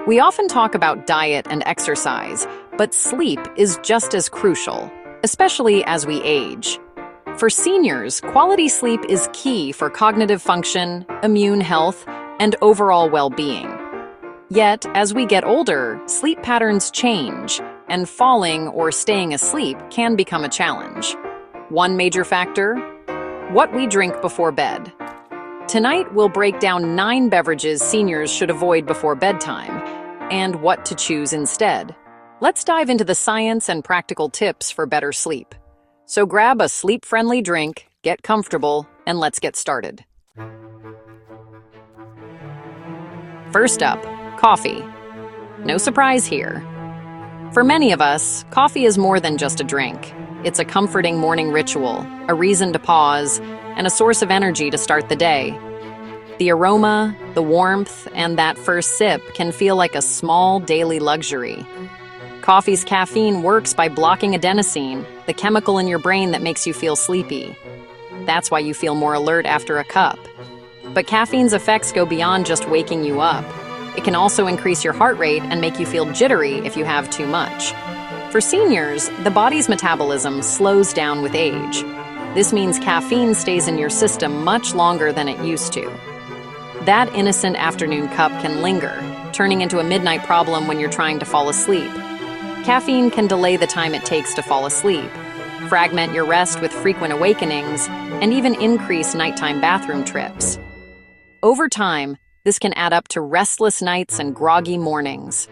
We often talk about diet and exercise, but sleep is just as crucial, especially as we age. For seniors, quality sleep is key for cognitive function, immune health, and overall well-being. Yet, as we get older, sleep patterns change, and falling or staying asleep can become a challenge. One major factor: what we drink before bed. Tonight, we'll break down 9 beverages seniors should avoid before bedtime, and what to choose instead. Let's dive into the science and practical tips for better sleep. So grab a sleep-friendly drink, get comfortable, and let's get started. First up, coffee. No surprise here. For many of us, coffee is more than just a drink. It's a comforting morning ritual, a reason to pause, and a source of energy to start the day. The aroma, the warmth, and that first sip can feel like a small daily luxury. Coffee's caffeine works by blocking adenosine, the chemical in your brain that makes you feel sleepy. That's why you feel more alert after a cup. But caffeine's effects go beyond just waking you up. It can also increase your heart rate and make you feel jittery if you have too much. For seniors, the body's metabolism slows down with age. This means caffeine stays in your system much longer than it used to. That innocent afternoon cup can linger, turning into a midnight problem when you're trying to fall asleep. Caffeine can delay the time it takes to fall asleep, fragment your rest with frequent awakenings, and even increase nighttime bathroom trips. Over time, this can add up to restless nights and groggy mornings.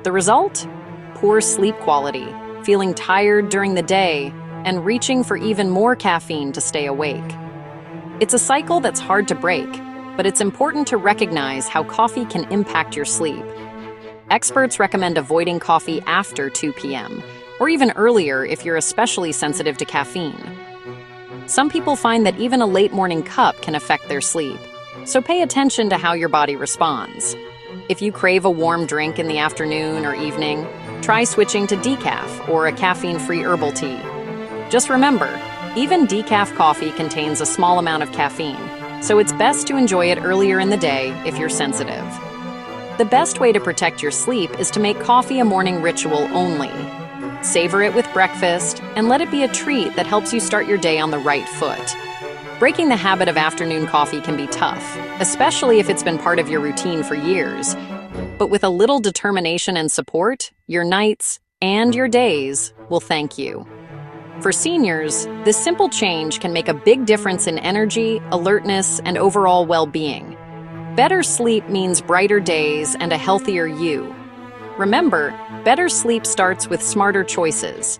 The result? Poor sleep quality, feeling tired during the day, and reaching for even more caffeine to stay awake. It's a cycle that's hard to break, but it's important to recognize how coffee can impact your sleep. Experts recommend avoiding coffee after 2 p.m., or even earlier if you're especially sensitive to caffeine. Some people find that even a late morning cup can affect their sleep, so pay attention to how your body responds. If you crave a warm drink in the afternoon or evening, try switching to decaf or a caffeine-free herbal tea. Just remember, even decaf coffee contains a small amount of caffeine, so it's best to enjoy it earlier in the day if you're sensitive. The best way to protect your sleep is to make coffee a morning ritual only. Savor it with breakfast, and let it be a treat that helps you start your day on the right foot. Breaking the habit of afternoon coffee can be tough, especially if it's been part of your routine for years. But with a little determination and support, your nights and your days will thank you. For seniors, this simple change can make a big difference in energy, alertness, and overall well-being. Better sleep means brighter days and a healthier you. Remember, better sleep starts with smarter choices.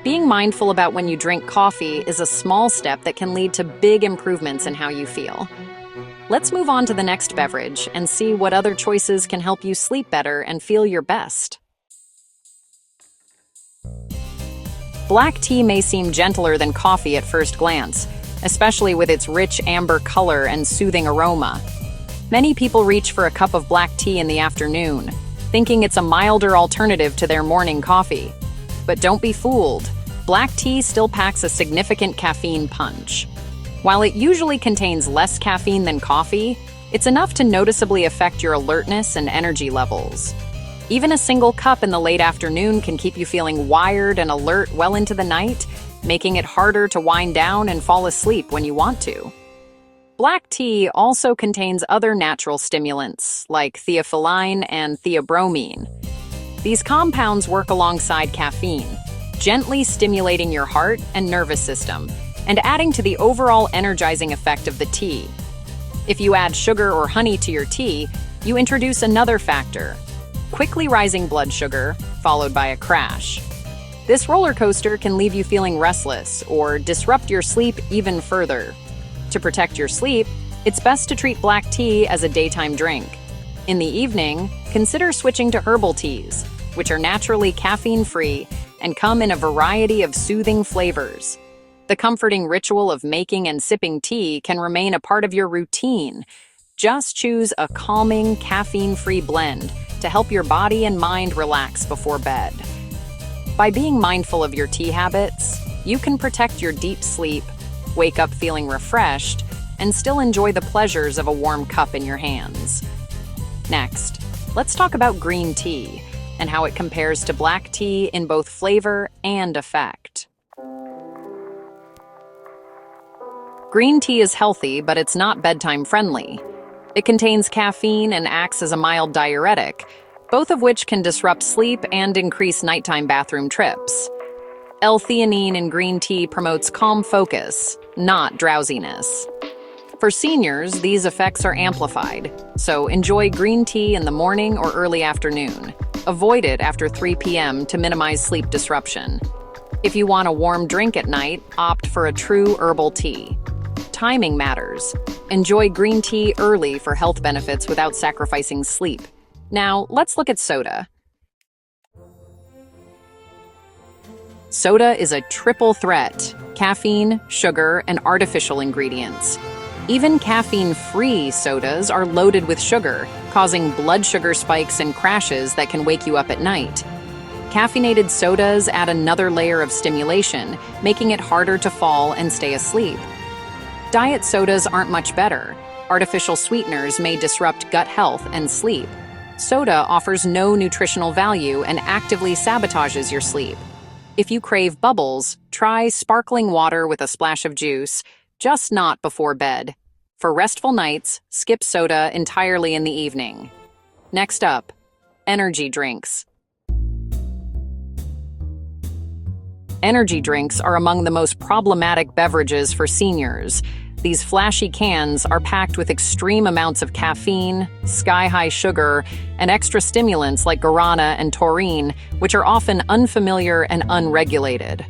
Being mindful about when you drink coffee is a small step that can lead to big improvements in how you feel. Let's move on to the next beverage and see what other choices can help you sleep better and feel your best. Black tea may seem gentler than coffee at first glance, especially with its rich amber color and soothing aroma. Many people reach for a cup of black tea in the afternoon, thinking it's a milder alternative to their morning coffee. But don't be fooled. Black tea still packs a significant caffeine punch. While it usually contains less caffeine than coffee, it's enough to noticeably affect your alertness and energy levels. Even a single cup in the late afternoon can keep you feeling wired and alert well into the night, making it harder to wind down and fall asleep when you want to. Black tea also contains other natural stimulants, like theophylline and theobromine. These compounds work alongside caffeine, gently stimulating your heart and nervous system, and adding to the overall energizing effect of the tea. If you add sugar or honey to your tea, you introduce another factor: quickly rising blood sugar, followed by a crash. This roller coaster can leave you feeling restless or disrupt your sleep even further. To protect your sleep, it's best to treat black tea as a daytime drink. In the evening, consider switching to herbal teas, which are naturally caffeine-free and come in a variety of soothing flavors. The comforting ritual of making and sipping tea can remain a part of your routine. Just choose a calming, caffeine-free blend to help your body and mind relax before bed. By being mindful of your tea habits, you can protect your deep sleep, wake up feeling refreshed, and still enjoy the pleasures of a warm cup in your hands. Next, let's talk about green tea and how it compares to black tea in both flavor and effect. Green tea is healthy, but it's not bedtime friendly. It contains caffeine and acts as a mild diuretic, both of which can disrupt sleep and increase nighttime bathroom trips. L-theanine in green tea promotes calm focus, not drowsiness. For seniors, these effects are amplified, so enjoy green tea in the morning or early afternoon. Avoid it after 3 p.m. to minimize sleep disruption. If you want a warm drink at night, opt for a true herbal tea. Timing matters. Enjoy green tea early for health benefits without sacrificing sleep. Now, let's look at soda. Soda is a triple threat: caffeine, sugar, and artificial ingredients. Even caffeine-free sodas are loaded with sugar, causing blood sugar spikes and crashes that can wake you up at night. Caffeinated sodas add another layer of stimulation, making it harder to fall and stay asleep. Diet sodas aren't much better. Artificial sweeteners may disrupt gut health and sleep. Soda offers no nutritional value and actively sabotages your sleep. If you crave bubbles, try sparkling water with a splash of juice, just not before bed. For restful nights, skip soda entirely in the evening. Next up, energy drinks. Energy drinks are among the most problematic beverages for seniors. These flashy cans are packed with extreme amounts of caffeine, sky-high sugar, and extra stimulants like guarana and taurine, which are often unfamiliar and unregulated.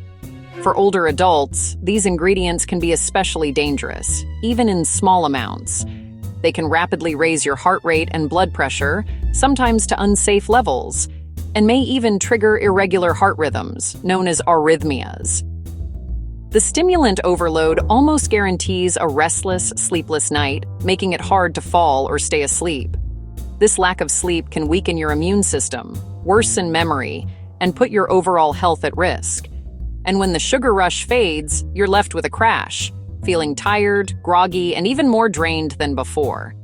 For older adults, these ingredients can be especially dangerous, even in small amounts. They can rapidly raise your heart rate and blood pressure, sometimes to unsafe levels, and may even trigger irregular heart rhythms, known as arrhythmias. The stimulant overload almost guarantees a restless, sleepless night, making it hard to fall or stay asleep. This lack of sleep can weaken your immune system, worsen memory, and put your overall health at risk. And when the sugar rush fades, you're left with a crash, feeling tired, groggy, and even more drained than before.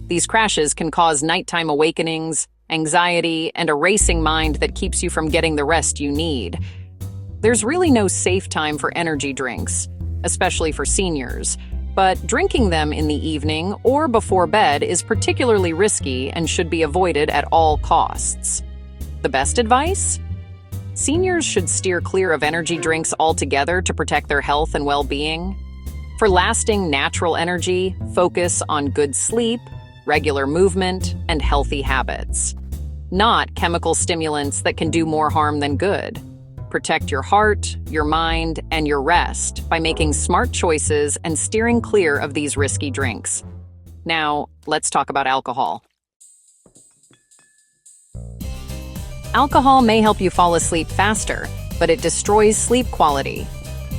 These crashes can cause nighttime awakenings, anxiety, and a racing mind that keeps you from getting the rest you need. There's really no safe time for energy drinks, especially for seniors, but drinking them in the evening or before bed is particularly risky and should be avoided at all costs. The best advice? Seniors should steer clear of energy drinks altogether to protect their health and well-being. For lasting natural energy, focus on good sleep, regular movement, and healthy habits. Not chemical stimulants that can do more harm than good. Protect your heart, your mind, and your rest by making smart choices and steering clear of these risky drinks. Now, let's talk about alcohol. Alcohol may help you fall asleep faster, but it destroys sleep quality.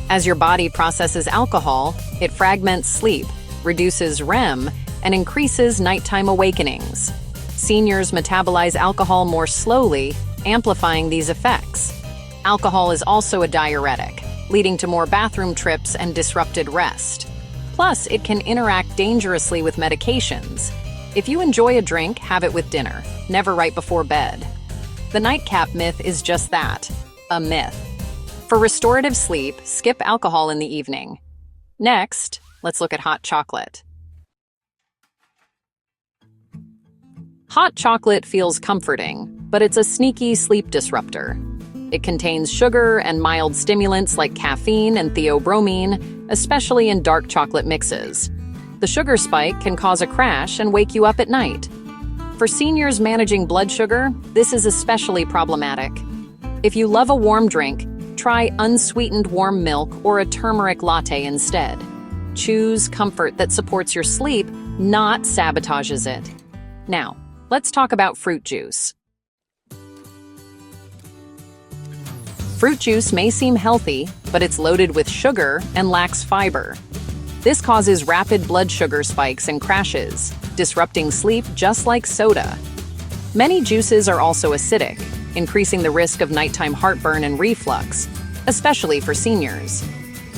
As your body processes alcohol, it fragments sleep, reduces REM, and increases nighttime awakenings. Seniors metabolize alcohol more slowly, amplifying these effects. Alcohol is also a diuretic, leading to more bathroom trips and disrupted rest. Plus, it can interact dangerously with medications. If you enjoy a drink, have it with dinner, never right before bed. The nightcap myth is just that, a myth. For restorative sleep, skip alcohol in the evening. Next, let's look at hot chocolate. Hot chocolate feels comforting, but it's a sneaky sleep disruptor. It contains sugar and mild stimulants like caffeine and theobromine, especially in dark chocolate mixes. The sugar spike can cause a crash and wake you up at night. For seniors managing blood sugar, this is especially problematic. If you love a warm drink, try unsweetened warm milk or a turmeric latte instead. Choose comfort that supports your sleep, not sabotages it. Now, let's talk about fruit juice. Fruit juice may seem healthy, but it's loaded with sugar and lacks fiber. This causes rapid blood sugar spikes and crashes, disrupting sleep just like soda. Many juices are also acidic, increasing the risk of nighttime heartburn and reflux, especially for seniors.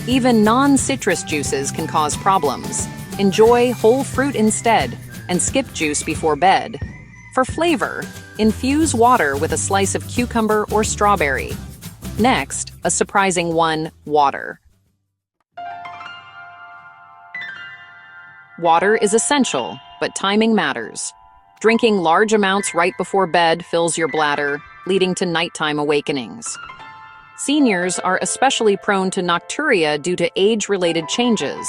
Even non-citrus juices can cause problems. Enjoy whole fruit instead, and skip juice before bed. For flavor, infuse water with a slice of cucumber or strawberry. Next, a surprising one, water. Water is essential, but timing matters. Drinking large amounts right before bed fills your bladder, leading to nighttime awakenings. Seniors are especially prone to nocturia due to age-related changes.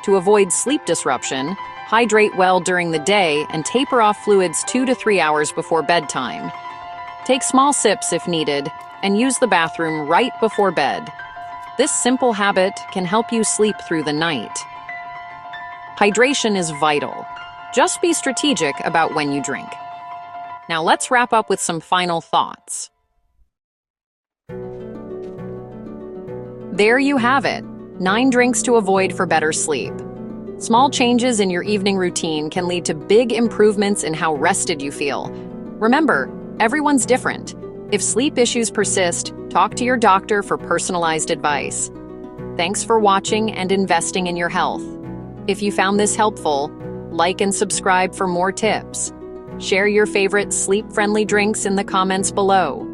To avoid sleep disruption, hydrate well during the day and taper off fluids 2 to 3 hours before bedtime. Take small sips if needed, and use the bathroom right before bed. This simple habit can help you sleep through the night. Hydration is vital. Just be strategic about when you drink. Now let's wrap up with some final thoughts. There you have it, 9 drinks to avoid for better sleep. Small changes in your evening routine can lead to big improvements in how rested you feel. Remember, everyone's different. If sleep issues persist, talk to your doctor for personalized advice. Thanks for watching and investing in your health. If you found this helpful, like and subscribe for more tips. Share your favorite sleep-friendly drinks in the comments below.